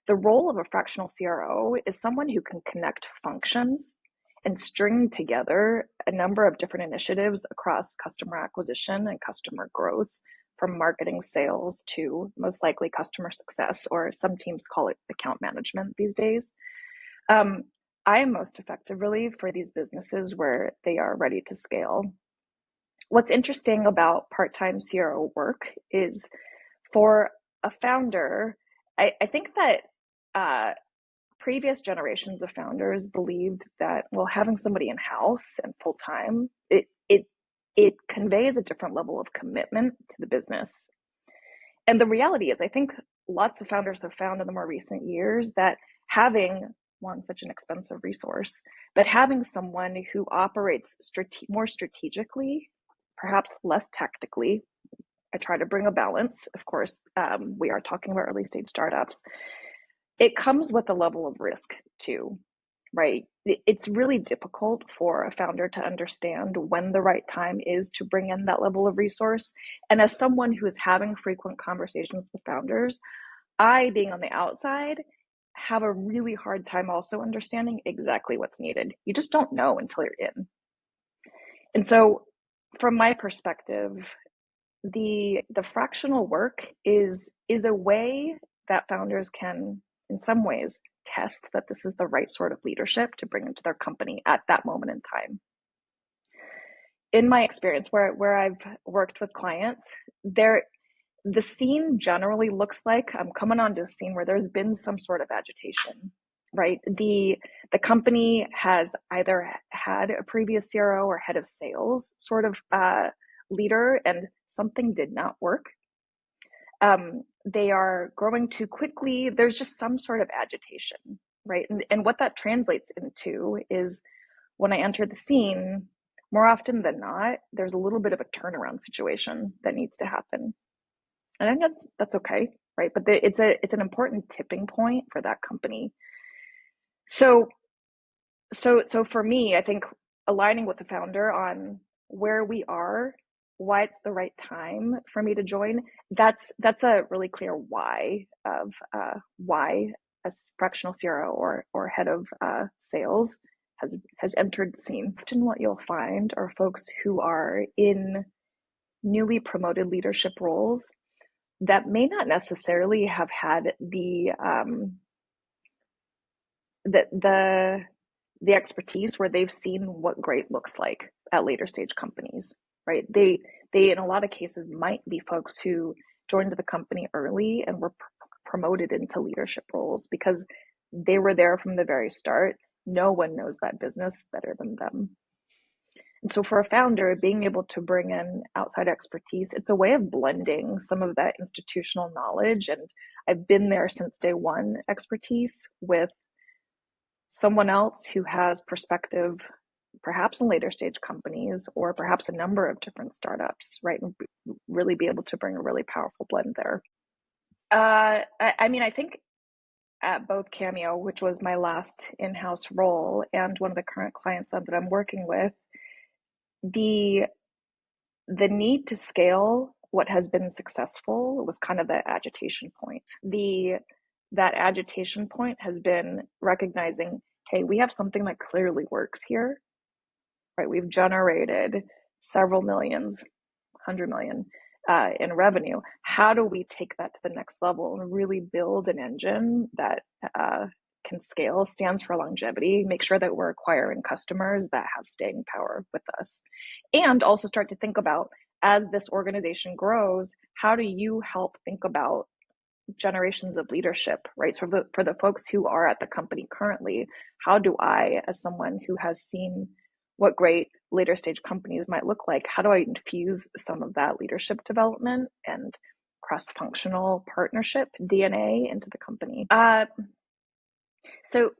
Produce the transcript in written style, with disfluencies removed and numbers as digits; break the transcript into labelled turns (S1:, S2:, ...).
S1: The role of a fractional CRO is someone who can connect functions and string together a number of different initiatives across customer acquisition and customer growth, from marketing, sales to most likely customer success, or some teams call it account management these days. I am most effective really for these businesses where they are ready to scale. What's interesting about part-time CRO work is, for a founder, I think that previous generations of founders believed that, well, having somebody in-house and full-time, it conveys a different level of commitment to the business. And the reality is, I think lots of founders have found in the more recent years that having one, such an expensive resource, but having someone who operates more strategically, perhaps less tactically. I try to bring a balance. Of course, we are talking about early stage startups. It comes with a level of risk too, right? It's really difficult for a founder to understand when the right time is to bring in that level of resource. And as someone who is having frequent conversations with founders, I, being on the outside, have a really hard time also understanding exactly what's needed. You just don't know until you're in. And so from my perspective, the fractional work is a way that founders can, in some ways, test that this is the right sort of leadership to bring into their company at that moment in time. In my experience, where I've worked with clients, the scene generally looks like I'm coming onto a scene where there's been some sort of agitation, right? The company has either had a previous CRO or head of sales sort of leader, and something did not work. They are growing too quickly. There's just some sort of agitation, right? And what that translates into is, when I enter the scene, more often than not, there's a little bit of a turnaround situation that needs to happen. And I know that's okay, right? But it's an important tipping point for that company. So for me, I think aligning with the founder on where we are, why it's the right time for me to join, that's a really clear why of why a fractional CRO or head of sales has entered the scene. Often what you'll find are folks who are in newly promoted leadership roles that may not necessarily have had the expertise where they've seen what great looks like at later stage companies, right? They in a lot of cases might be folks who joined the company early and were promoted into leadership roles because they were there from the very start. No one knows that business better than them. And so for a founder, being able to bring in outside expertise, it's a way of blending some of that institutional knowledge, and I've been there since day one expertise, with someone else who has perspective, perhaps in later stage companies or perhaps a number of different startups, right? And really be able to bring a really powerful blend there. I mean, I think at both Cameo, which was my last in-house role, and one of the current clients that I'm working with, the need to scale what has been successful was kind of the agitation point. That agitation point has been recognizing, hey, we have something that clearly works here, right? We've generated several millions, 100 million in revenue. How do we take that to the next level and really build an engine that can scale, stands for longevity, make sure that we're acquiring customers that have staying power with us, and also start to think about, as this organization grows, how do you help think about generations of leadership, right? So for the folks who are at the company currently, how do I, as someone who has seen what great later stage companies might look like, how do I infuse some of that leadership development and cross-functional partnership DNA into the company? So